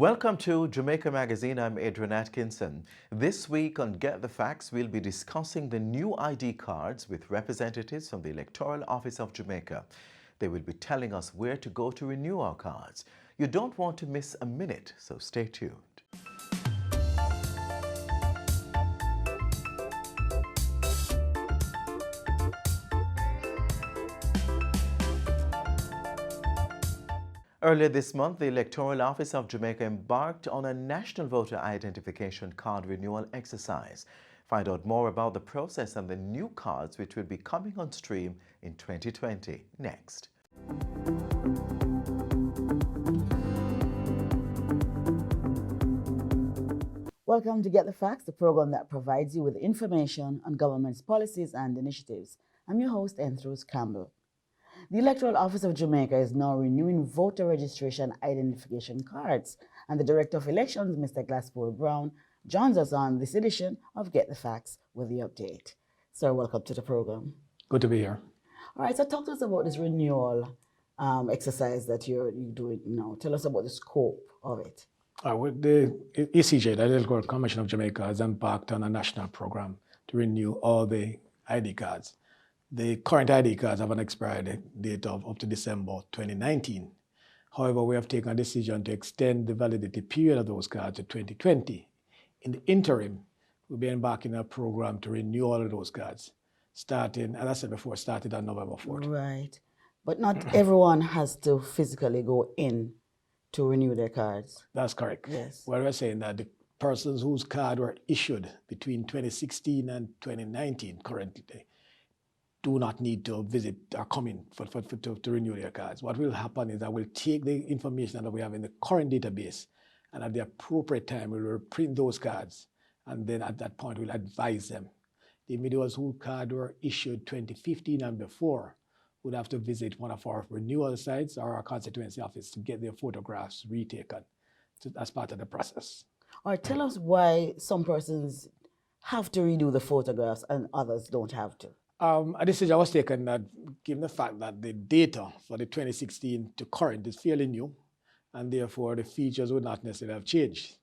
Welcome to Jamaica Magazine. I'm Adrian Atkinson. This week on Get the Facts, we'll be discussing the new ID cards with representatives from the Electoral Office of Jamaica. They will be telling us where to go to renew our cards. You don't want to miss a minute, so stay tuned. Earlier this month, the Electoral Office of Jamaica embarked on a national voter identification card renewal exercise. Find out more about the process and the new cards which will be coming on stream in 2020 next. Welcome to Get the Facts, the program that provides you with information on government's policies and initiatives. I'm your host, Enthros Campbell. The Electoral Office of Jamaica is now renewing voter registration identification cards, and the Director of Elections, Mr. Glasspool Brown, joins us on this edition of Get the Facts with the update. Sir, welcome to the program. Good to be here. All right, so talk to us about this renewal exercise that you're doing now. Tell us about the scope of it. With the ECJ, the Electoral Commission of Jamaica, has embarked on a national program to renew all the ID cards. The current ID cards have an expiry date of up to December 2019. However, we have taken a decision to extend the validity period of those cards to 2020. In the interim, we'll be embarking on a program to renew all of those cards, starting, as I said before, started on November 4th. Right. But not everyone has to physically go in to renew their cards. That's correct. Yes. Well, we're saying that the persons whose cards were issued between 2016 and 2019 currently do not need to visit or come in to renew their cards. What will happen is that we'll take the information that we have in the current database, and at the appropriate time, we'll print those cards, and then at that point, we'll advise them. The individuals whose cards were issued 2015 and before would have to visit one of our renewal sites or our constituency office to get their photographs retaken as part of the process. All right, tell us why some persons have to redo the photographs and others don't have to. A decision was taken that, given the fact that the data for the 2016 to current is fairly new, and therefore the features would not necessarily have changed.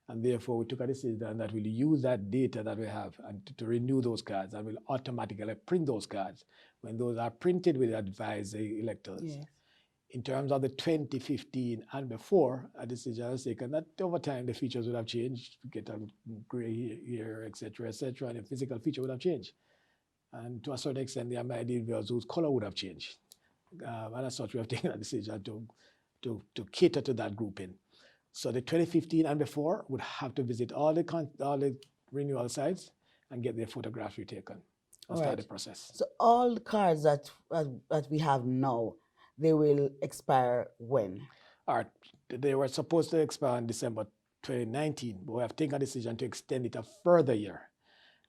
And therefore we took a decision that we'll use that data that we have and to renew those cards, and we'll automatically print those cards. When those are printed, we'll advise the electors. Yes. In terms of the 2015 and before, a decision was taken that over time the features would have changed, get a gray hair, etc., and the physical feature would have changed. And to a certain extent, there might be individuals whose color would have changed. And as such, we have taken a decision to cater to that grouping. So the 2015 and before would have to visit all the renewal sites and get their photographs retaken and start the process. So all the cards that we have now, they will expire when? All right. They were supposed to expire in December 2019, but we have taken a decision to extend it a further year.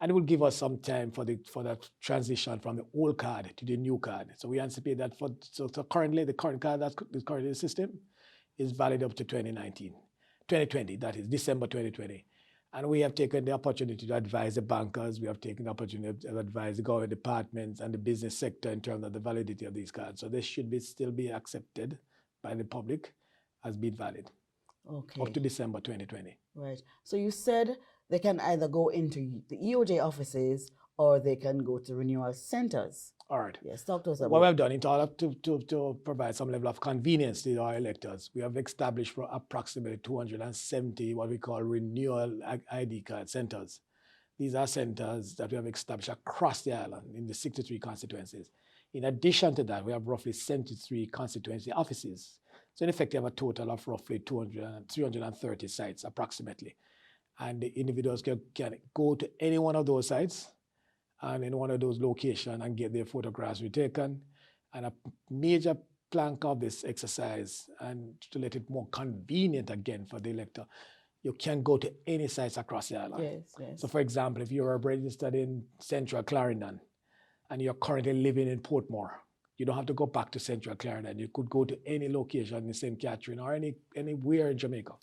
And it will give us some time for that transition from the old card to the new card. So we anticipate that so currently the current card that's currently in the system is valid up to 2020, that is December 2020. And we have taken the opportunity to advise the bankers, we have taken the opportunity to advise the government departments and the business sector in terms of the validity of these cards. So this should still be accepted by the public as being valid. Okay. Up to December 2020. Right. So you said they can either go into the EOJ offices or they can go to renewal centers. All right. Yes, talk to us about what we've done in order to provide some level of convenience to our electors, we have established for approximately 270 what we call renewal ID card centers. These are centers that we have established across the island in the 63 constituencies. In addition to that, we have roughly 73 constituency offices. So in effect, we have a total of roughly 330 sites approximately. And the individuals can go to any one of those sites and in one of those locations and get their photographs retaken. And a major plank of this exercise, and to let it more convenient again for the elector, you can go to any sites across the island. Yes, yes. So for example, if you're registered in Central Clarendon and you're currently living in Portmore, you don't have to go back to Central Clarendon. You could go to any location in St. Catherine or anywhere in Jamaica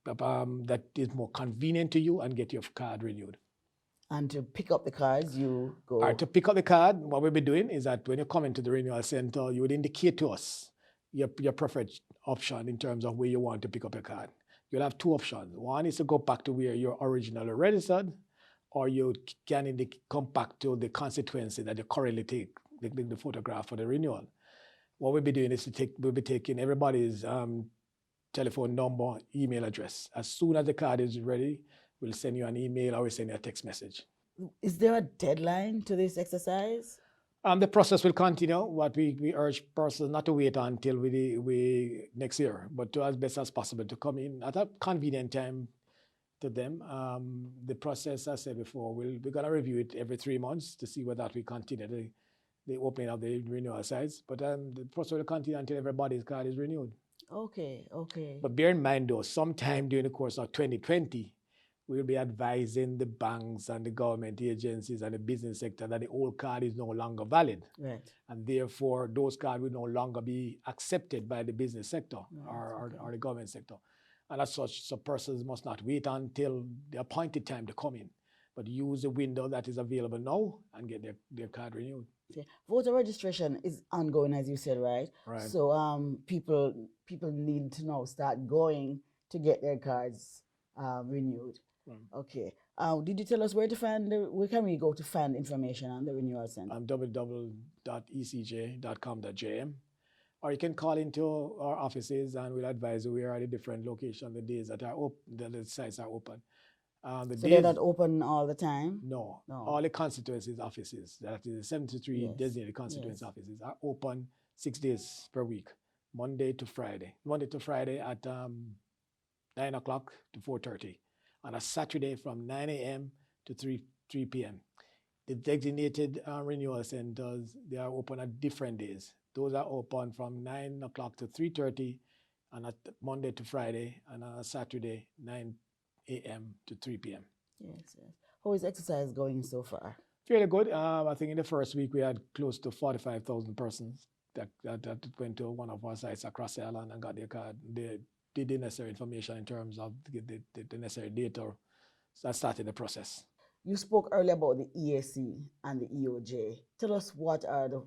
that is more convenient to you and get your card renewed. And to pick up the cards, you go... All right, to pick up the card, what we'll be doing is that when you come into the renewal center, you would indicate to us your preferred option in terms of where you want to pick up your card. you'll have two options. One is to go back to where you're originally registered, or you can come back to the constituency that you currently take the photograph for the renewal. What we'll be doing is we'll be taking everybody's telephone number, email address. As soon as the card is ready, we'll send you an email or we'll send you a text message. Is there a deadline to this exercise? The process will continue. What we urge persons not to wait until we next year, but to as best as possible to come in at a convenient time to them. The process, as I said before, we're going to review it every 3 months to see whether we continue the opening of the renewal sites. But the process will continue until everybody's card is renewed. Okay. But bear in mind though, sometime during the course of 2020, we'll be advising the banks and the government agencies and the business sector that the old card is no longer valid. Right. And therefore, those cards will no longer be accepted by the business sector or the government sector. And as such, so persons must not wait until the appointed time to come in, but use the window that is available now and get their card renewed. Okay. Voter registration is ongoing, as you said, right? Right. So people need to now start going to get their cards renewed. Okay. Did you tell us where can we go to find information on the renewal center? www.ecj.com.jm, or you can call into our offices and we'll advise you where are the different locations, the days that are open, the sites are open. So they're not open all the time? No. All the constituencies offices, that is 73 designated constituency offices, are open 6 days per week, Monday to Friday at 9 o'clock to 4:30. On a Saturday from 9 a.m. to 3 p.m. The designated renewal centers, they are open at different days. Those are open from 9 o'clock to 3:30 on a Monday to Friday, and on a Saturday, 9 a.m. to 3 p.m. Yes. How is exercise going so far? Fairly good. I think in the first week we had close to 45,000 persons that went to one of our sites across the island and got their card. They did the necessary information in terms of the necessary data. So that started the process. You spoke earlier about the EAC and the EOJ. Tell us what are the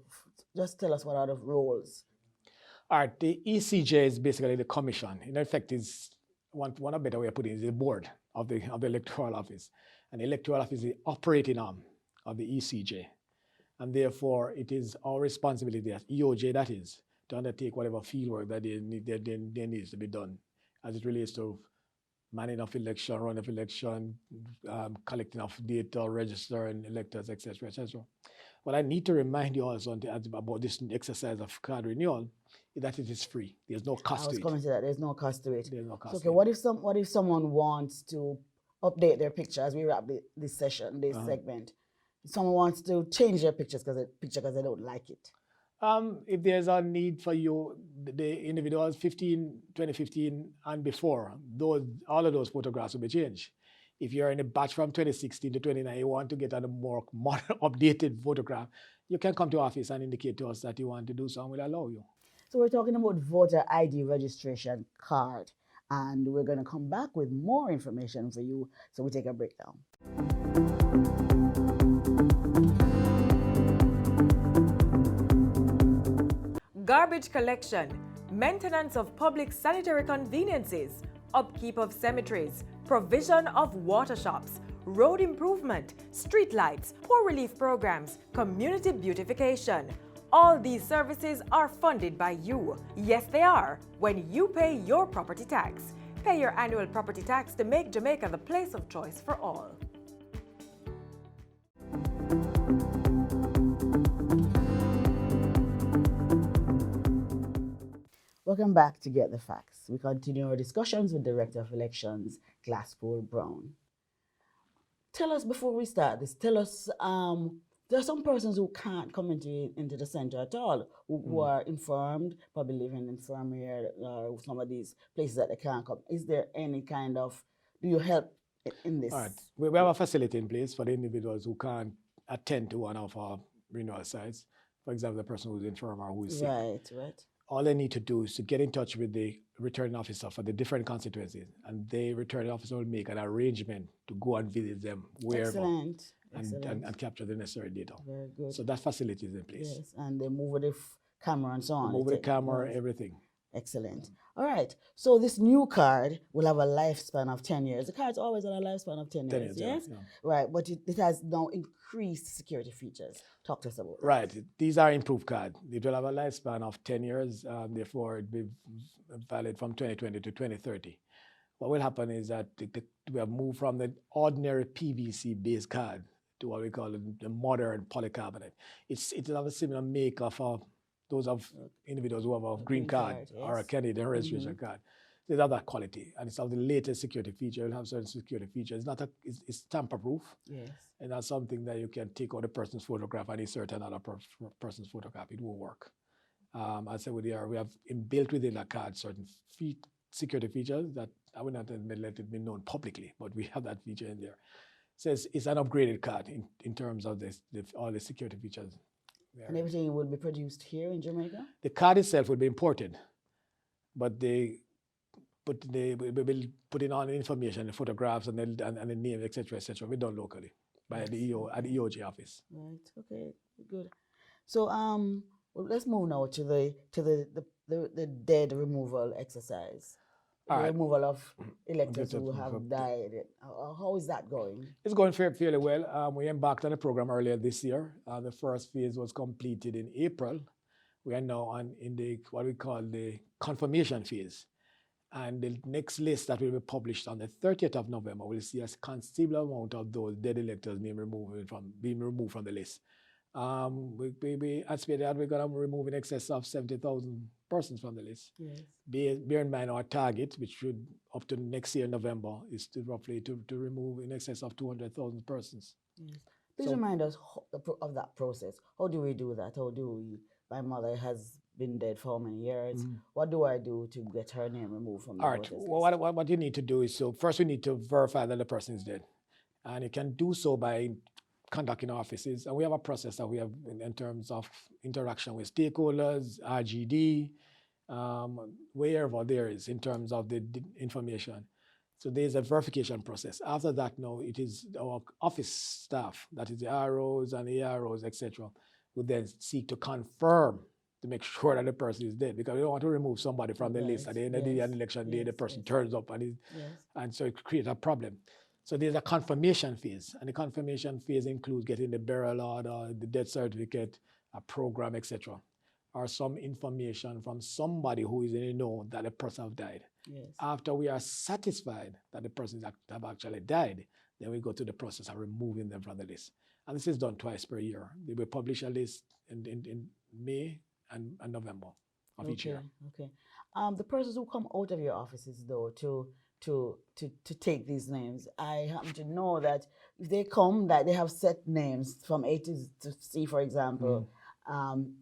roles. All right, the ECJ is basically the commission. In effect, is one a better way of putting it is the board of the electoral office. And the electoral office is the operating arm of the ECJ. And therefore, it is our responsibility as EOJ, that is, to undertake whatever fieldwork that there needs to be done as it relates to manning of election, run of election, collecting of data, registering electors, etc., etc. What I need to remind you also about this exercise of card renewal is that it is free. There's no cost to it. I was coming to that. There's no cost to it. There's no cost. So, okay, what if someone wants to update their picture as we wrap this segment? If someone wants to change their picture because they don't like it. If there's a need for you, the individuals 2015 and before, all of those photographs will be changed. If you're in a batch from 2016 to 2019, you want to get a more modern, updated photograph, you can come to office and indicate to us that you want to do so, and we'll allow you. So we're talking about voter ID registration card, and we're going to come back with more information for you. So we take a break now. Garbage collection, maintenance of public sanitary conveniences, upkeep of cemeteries, provision of water shops, road improvement, street lights, poor relief programs, community beautification. All these services are funded by you. Yes, they are, when you pay your property tax. Pay your annual property tax to make Jamaica the place of choice for all. Welcome back to Get the Facts. We continue our discussions with Director of Elections, Glasspool Brown. Tell us, before we start this, there are some persons who can't come into the center at all, who are informed, probably live in infirmary or some of these places that they can't come. Is there any kind of, do you help in this? All right. We have a facility in place for the individuals who can't attend to one of our renewal sites. For example, the person who's infirm or who's sick. Right. All they need to do is to get in touch with the returning officer for the different constituencies, and the returning officer will make an arrangement to go and visit them wherever. Excellent. And capture the necessary data. Very good. So that facility is in place. Yes, and they move with the camera and so on. Move with the camera, everything. Excellent. All right. So this new card will have a lifespan of 10 years. The card's always on a lifespan of 10 10 years, years, yes? yeah. Right. But it has now increased security features. Talk to us about that. Right. These are improved cards. It will have a lifespan of 10 years, therefore it will be valid from 2020 to 2030. What will happen is that we have moved from the ordinary PVC-based card to what we call the modern polycarbonate. It will have a similar make of those of individuals who have a green card or a yes. Canadian registration card. They have that quality, and it's of the latest security feature. It'll have certain security features. It's tamper-proof. Yes. And that's something that you can take out a person's photograph and insert another person's photograph. It won't work. I said we have inbuilt within that card certain security features that I would not let it be known publicly, but we have that feature in there. So it's an upgraded card in terms of all the security features. And everything will be produced here in Jamaica? The card itself will be imported, but they will put in all the information, the photographs and the name, etc., we done locally by at the EOJ office. Right. Okay. Good. So well, let's move now to the dead removal exercise. The removal of electors who have died. How is that going? It's going fairly well. We embarked on a program earlier this year. The first phase was completed in April. We are now in what we call the confirmation phase. And the next list that will be published on the 30th of November will see a considerable amount of those dead electors being removed from the list. We anticipate that we're going to remove in excess of 70,000 persons from the list. Yes. Bear in mind our target, which should up to next year November, is to roughly to remove in excess of 200,000 persons. Yes. Please remind us of that process. How do we do that? My mother has been dead for how many years? What do I do to get her name removed from the voters list? Well, what you need to do is, so first we need to verify that the person is dead. And you can do so by conducting offices. And we have a process that we have in terms of interaction with stakeholders, RGD, wherever there is in terms of the information. So there's a verification process. After that, now it is our office staff, that is the ROs and the AROs, etc., who then seek to confirm to make sure that the person is dead, because we don't want to remove somebody from the list at the end of the election day, the person turns up and so it creates a problem. So there's a confirmation phase, and the confirmation phase includes getting the burial order, the death certificate, a program, etc., or some information from somebody who is in the know that the person has died. Yes. After we are satisfied that the person have actually died, then we go to the process of removing them from the list. And this is done twice per year. They will publish a list in May and November of each year. Okay. The persons who come out of your offices, though, to take these names, I happen to know that if they come, that they have set names from A to C, for example,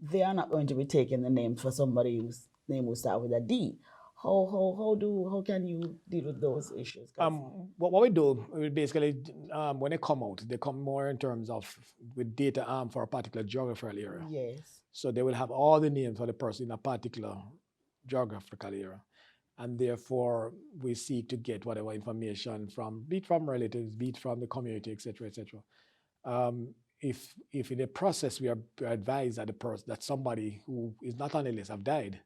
they are not going to be taking the name for somebody whose name will start with a D. How can you deal with those issues? What we do, we basically, when they come out, they come more in terms of with data for a particular geographical area. Yes. So they will have all the names for the person in a particular geographical area. And therefore, we seek to get whatever information be it from relatives, be it from the community, etc., etc. If in the process we are advised that somebody who is not on the list have died,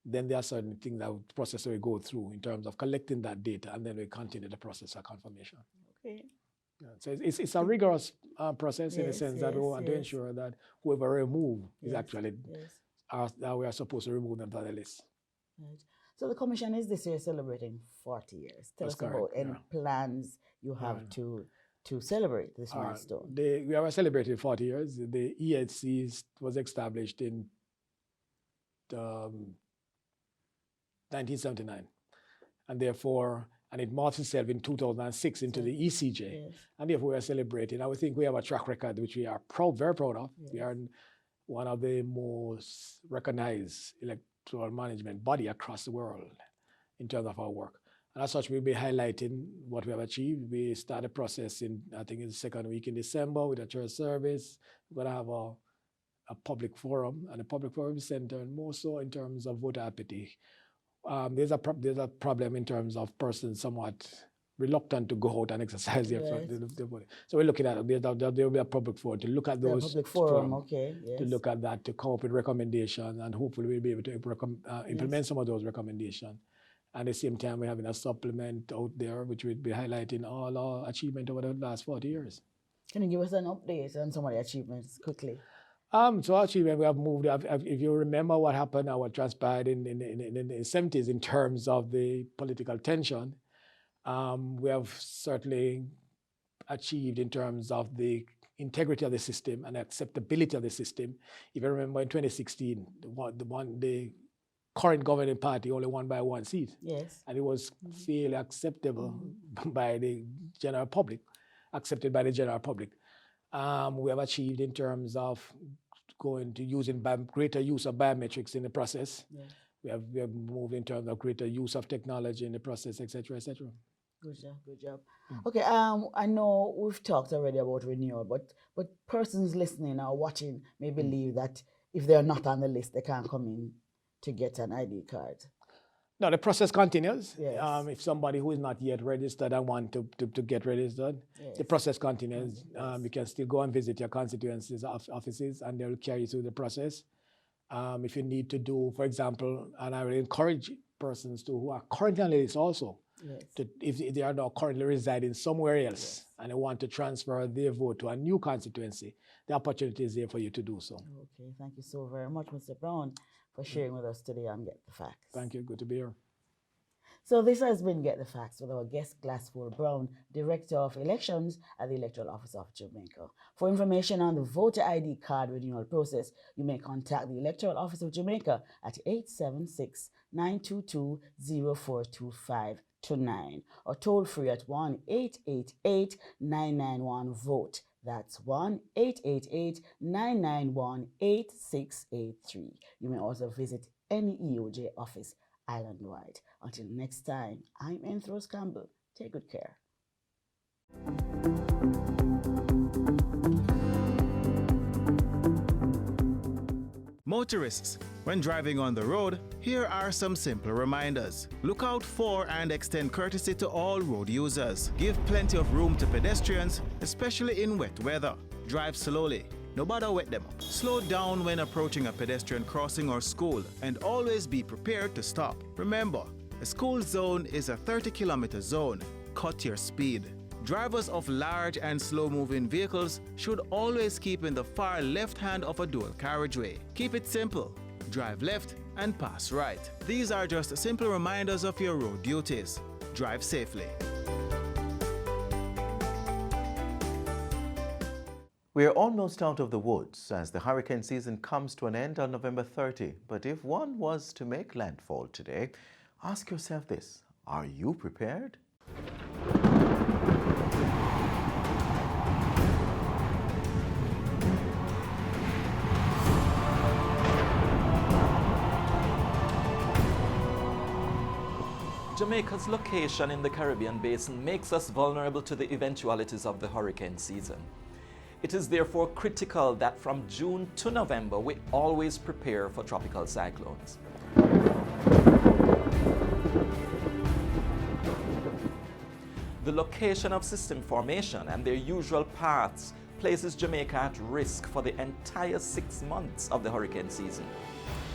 then there are certain things that the process will go through in terms of collecting that data, and then we continue the process of confirmation. Okay. Yeah, so it's a rigorous process in the sense that we want to ensure that whoever removed is actually that we are supposed to remove them from the list. Right. So the commission is this year celebrating 40 years. Tell us about any plans you have to celebrate this milestone. We are celebrating 40 years. The EHC was established in 1979, and therefore, it morphed itself in 2006 into the ECJ, and therefore we are celebrating. I would think we have a track record which we are very proud of. We are one of the most recognized electoral management body across the world in terms of our work. And as such, we'll be highlighting what we have achieved. We start a process I think in the second week in December with a church service. We're going to have a public forum, and the public forum is centered more so in terms of voter apathy. There's a problem in terms of persons somewhat reluctant to go out and exercise their Right. body. So we're looking at it. There will be a public forum to look at The those public forum, okay, yes. to look at that, to come up with recommendations, and hopefully we'll be able to implement some of those recommendations. At the same time, we're having a supplement out there which will be highlighting all our achievement over the last 40 years. Can you give us an update on some of the achievements quickly? So achievement, we have moved. If you remember what happened and what transpired in the 70s in terms of the political tension, we have certainly achieved in terms of the integrity of the system and acceptability of the system. If you remember in 2016, the current governing party only won by 1 seat. Yes. And it was fairly acceptable by the general public, accepted by the general public. We have achieved in terms of going to using greater use of biometrics in the process. Yes. We have moved in terms of greater use of technology in the process, et cetera, et cetera. Good job, good job. Okay, I know we've talked already about renewal, but persons listening or watching may believe that if they're not on the list, they can't come in to get an ID card. No, the process continues. Yes. If somebody who is not yet registered and want to get registered, Yes. the process continues. You can still go and visit your constituencies offices, and they'll carry you through the process. If you need to do, for example, and I will encourage persons who are currently on the list also, Yes. if they are now currently residing somewhere else and they want to transfer their vote to a new constituency, the opportunity is there for you to do so. Okay, thank you so very much, Mr. Brown, for sharing with us today on Get the Facts. Thank you. Good to be here. So this has been Get the Facts with our guest, Glassford Brown, Director of Elections at the Electoral Office of Jamaica. For information on the voter ID card renewal process, you may contact the Electoral Office of Jamaica at 876-922-0425-9 or toll free at 1-888-991-VOTE. That's 1-888-991-8683. You may also visit any EOJ office island-wide. Until next time, I'm Enthros Campbell. Take good care. Motorists, when driving on the road, here are some simple reminders. Look out for and extend courtesy to all road users. Give plenty of room to pedestrians, especially in wet weather. Drive slowly. No bother wet them up. Slow down when approaching a pedestrian crossing or school, and always be prepared to stop. Remember, a school zone is a 30-kilometer zone. Cut your speed. Drivers of large and slow-moving vehicles should always keep in the far left hand of a dual carriageway. Keep it simple. Drive left and pass right. These are just simple reminders of your road duties. Drive safely. We are almost out of the woods as the hurricane season comes to an end on November 30. But if one was to make landfall today, ask yourself this: are you prepared? Jamaica's location in the Caribbean basin makes us vulnerable to the eventualities of the hurricane season. It is therefore critical that from June to November we always prepare for tropical cyclones. The location of system formation and their usual paths places Jamaica at risk for the entire 6 months of the hurricane season.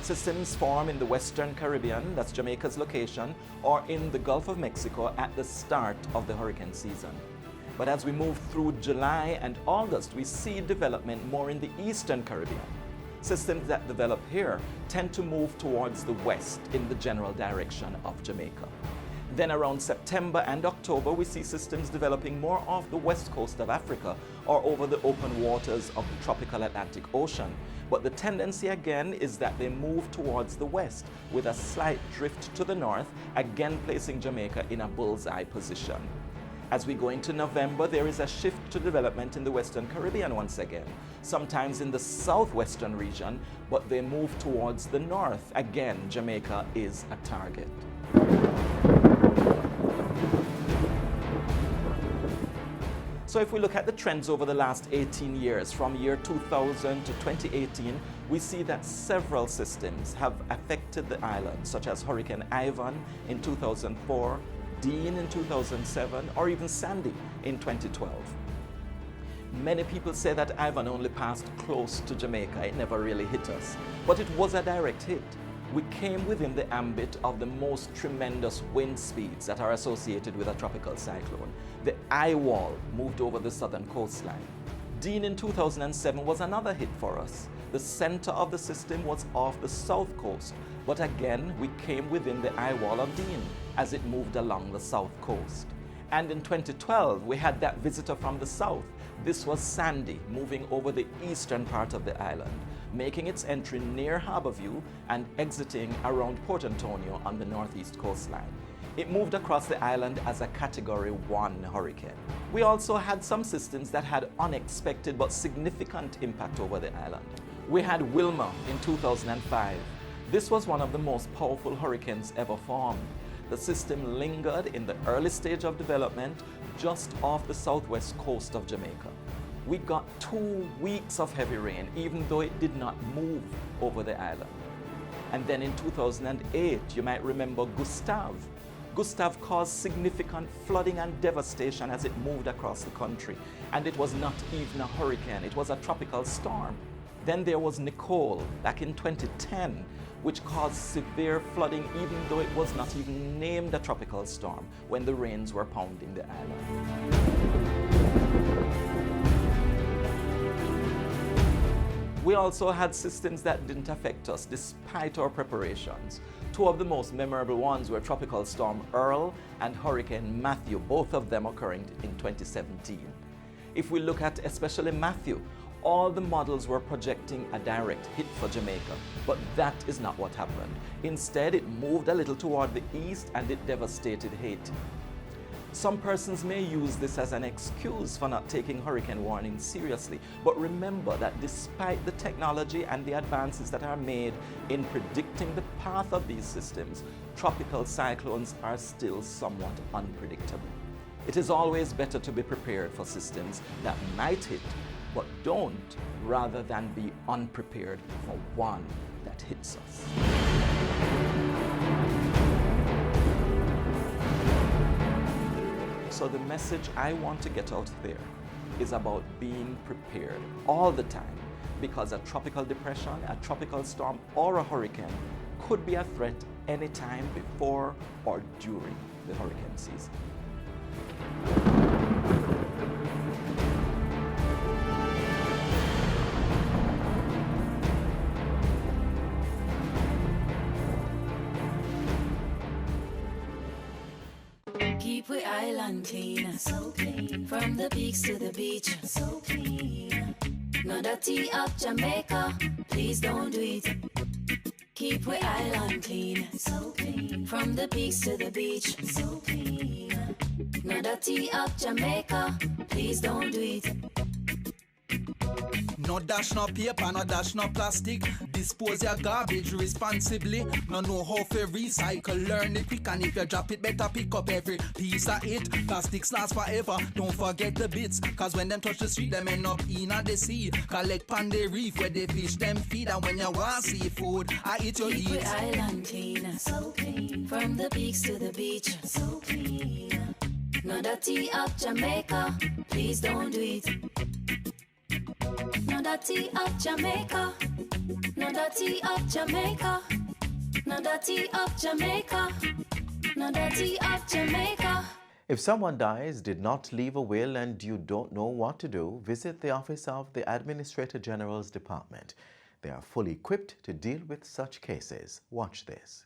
Systems form in the Western Caribbean, that's Jamaica's location, or in the Gulf of Mexico at the start of the hurricane season. But as we move through July and August, we see development more in the Eastern Caribbean. Systems that develop here tend to move towards the west in the general direction of Jamaica. Then around September and October, we see systems developing more off the west coast of Africa or over the open waters of the tropical Atlantic Ocean. But the tendency again is that they move towards the west with a slight drift to the north, again placing Jamaica in a bullseye position. As we go into November, there is a shift to development in the Western Caribbean once again, sometimes in the southwestern region, but they move towards the north. Again, Jamaica is a target. So if we look at the trends over the last 18 years, from year 2000 to 2018, we see that several systems have affected the island, such as Hurricane Ivan in 2004, Dean in 2007, or even Sandy in 2012. Many people say that Ivan only passed close to Jamaica. It never really hit us, but it was a direct hit. We came within the ambit of the most tremendous wind speeds that are associated with a tropical cyclone. The eye wall moved over the southern coastline. Dean in 2007 was another hit for us. The center of the system was off the south coast, but again we came within the eye wall of Dean as it moved along the south coast. And in 2012 we had that visitor from the south. This was Sandy, moving over the eastern part of the island, making its entry near Harborview and exiting around Port Antonio on the northeast coastline. It moved across the island as a Category 1 hurricane. We also had some systems that had unexpected but significant impact over the island. We had Wilma in 2005. This was one of the most powerful hurricanes ever formed. The system lingered in the early stage of development just off the southwest coast of Jamaica. We got 2 weeks of heavy rain, even though it did not move over the island. And then in 2008, you might remember Gustav. Gustav caused significant flooding and devastation as it moved across the country. And it was not even a hurricane, it was a tropical storm. Then there was Nicole back in 2010, which caused severe flooding even though it was not even named a tropical storm when the rains were pounding the island. We also had systems that didn't affect us despite our preparations. 2 of the most memorable ones were Tropical Storm Earl and Hurricane Matthew, both of them occurring in 2017. If we look at especially Matthew, all the models were projecting a direct hit for Jamaica, but that is not what happened. Instead, it moved a little toward the east and it devastated Haiti. Some persons may use this as an excuse for not taking hurricane warnings seriously, but remember that despite the technology and the advances that are made in predicting the path of these systems, tropical cyclones are still somewhat unpredictable. It is always better to be prepared for systems that might hit, but don't, rather than be unprepared for one that hits us. So the message I want to get out there is about being prepared all the time, because a tropical depression, a tropical storm, or a hurricane could be a threat anytime before or during the hurricane season. Keep we island clean, so clean. From the peaks to the beach, so clean. No dirty up Jamaica, please don't do it. Keep we island clean, so clean. From the peaks to the beach, so clean. No dirty up Jamaica, please don't do it. No dash no paper, no dash no plastic. Dispose your garbage responsibly. No know how to recycle, learn it quick. And if you drop it, better pick up every piece of it. Plastics last forever, don't forget the bits. Cause when them touch the street, them end up in the sea. Collect pan the reef where they fish them feed. And when you want seafood, I eat your Keep we eat. island clean, so clean. From the peaks to the beach, so clean. No dirty up Jamaica, please don't do it. No dirty up Jamaica, no dirty up Jamaica, no dirty up Jamaica, no dirty up Jamaica. If someone dies, did not leave a will, and you don't know what to do, visit the office of the Administrator General's Department. They are fully equipped to deal with such cases. Watch this.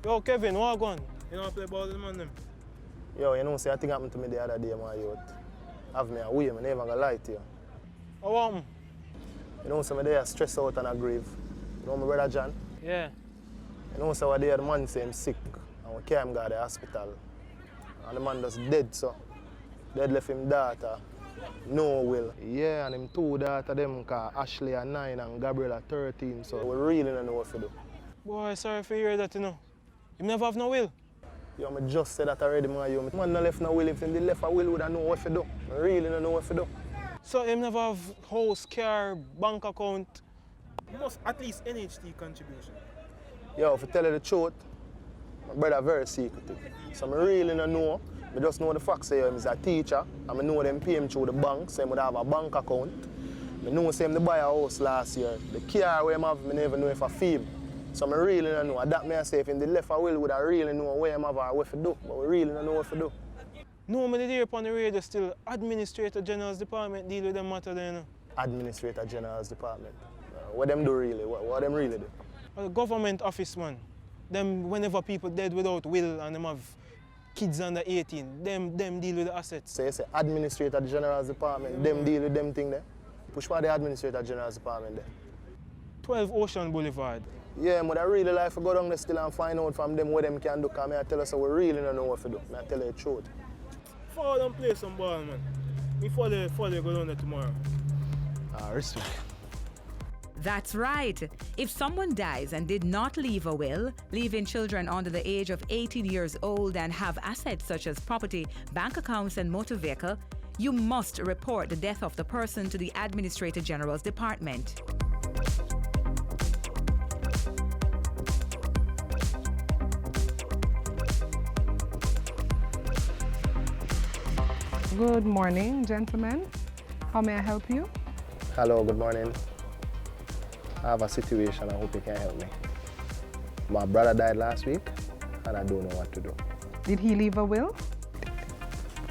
Yo, Kevin, what going? You don't play ball with the man them? Yo, you know, say I think happened to me the other day, my youth. Have me away, I'm never gonna lie to you. How happened? You know, so I'm there stressed out and I grieve. You know my brother John? Yeah. You know, so the man say him sick, and we carry him to the hospital. And the man just dead, so. Dead left him daughter, no will. Yeah, and him 2 daughters, them called Ashley at 9 and Gabriela 13, so we really don't know what to do. Boy, sorry for hear that, you know. You never have no will? Yo, I just said that already, man. Man not left no will. If he left a will, would I know what to do. I really don't know what to do. So him never have house, car, bank account. Must at least NHT contribution. Yo, to tell you the truth, my brother very secretive. So I really don't know. I just know the fact say he's a teacher, and I know them pay him through the bank, so he would have a bank account. I know say him buy a house last year. The car where him have, I never know if I fee him. So I really don't know. That may say if him the left a will, would I really know where him have or what to do. But we really don't know what to do. No, I did hear upon the radio still Administrator General's Department deal with them matter there, you know. Administrator General's Department. What them do really? What them really do? A government office, man. Them, whenever people dead without will and them have kids under 18, them deal with the assets. So you say Administrator General's Department, them deal with them thing there? Push for the Administrator General's Department there. 12 Ocean Boulevard. Yeah, but I really like to go down there still and find out from them what them can do, because I tell us so we really don't know what to do. I tell you the truth. Follow them play some ball, man. Before they go down there tomorrow. Respect. That's right. If someone dies and did not leave a will, leaving children under the age of 18 years old and have assets such as property, bank accounts and motor vehicle, you must report the death of the person to the Administrator General's Department. Good morning, gentlemen. How may I help you? Hello, good morning. I have a situation, I hope you can help me. My brother died last week, and I don't know what to do. Did he leave a will?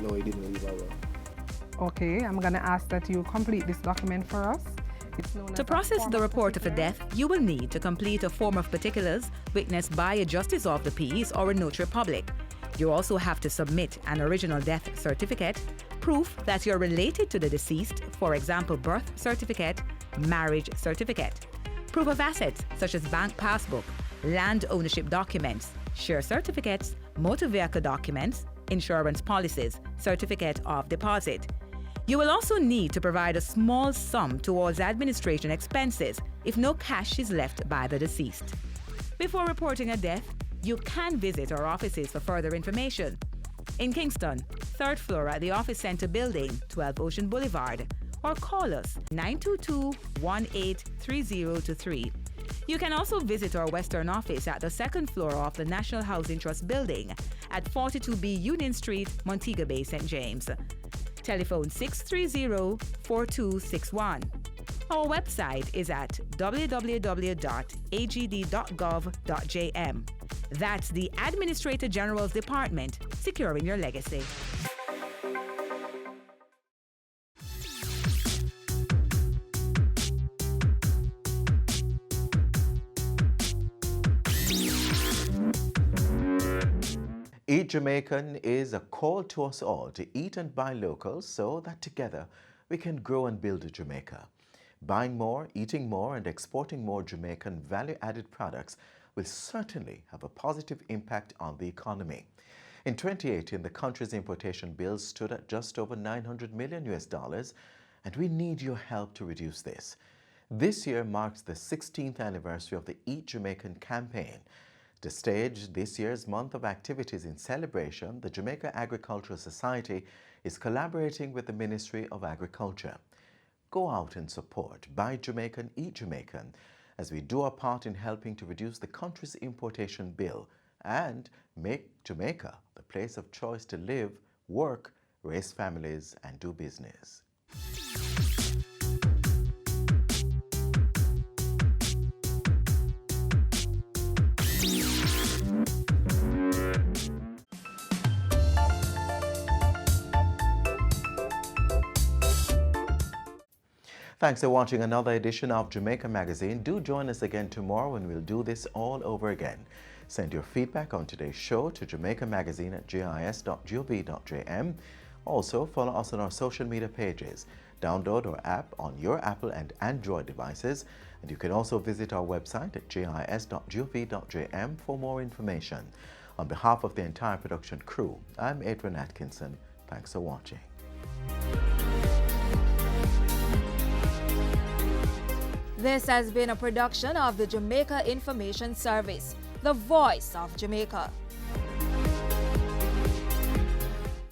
No, he didn't leave a will. Okay, I'm going to ask that you complete this document for us. To process the report of a death, you will need to complete a form of particulars witnessed by a justice of the peace or a notary public. You also have to submit an original death certificate, proof that you're related to the deceased, for example, birth certificate, marriage certificate, proof of assets such as bank passbook, land ownership documents, share certificates, motor vehicle documents, insurance policies, certificate of deposit. You will also need to provide a small sum towards administration expenses if no cash is left by the deceased. Before reporting a death, you can visit our offices for further information. In Kingston, 3rd floor at the Office Centre Building, 12 Ocean Boulevard, or call us 922-183023. You can also visit our Western office at the 2nd floor of the National Housing Trust Building at 42B Union Street, Montego Bay, St. James. Telephone 630-4261. Our website is at www.agd.gov.jm. That's the Administrator General's Department, securing your legacy. Eat Jamaican is a call to us all to eat and buy local so that together we can grow and build a Jamaica. Buying more, eating more and exporting more Jamaican value-added products will certainly have a positive impact on the economy. In 2018, the country's importation bill stood at just over $900 million, and we need your help to reduce this. This year marks the 16th anniversary of the Eat Jamaican campaign. To stage this year's month of activities in celebration, the Jamaica Agricultural Society is collaborating with the Ministry of Agriculture. Go out and support Buy Jamaican, Eat Jamaican as we do our part in helping to reduce the country's importation bill and make Jamaica the place of choice to live, work, raise families and do business. Thanks for watching another edition of Jamaica Magazine. Do join us again tomorrow when we'll do this all over again. Send your feedback on today's show to jamaicamagazine@gis.gov.jm. Also, follow us on our social media pages. Download our app on your Apple and Android devices. And you can also visit our website at gis.gov.jm for more information. On behalf of the entire production crew, I'm Adrian Atkinson. Thanks for watching. This has been a production of the Jamaica Information Service, the voice of Jamaica.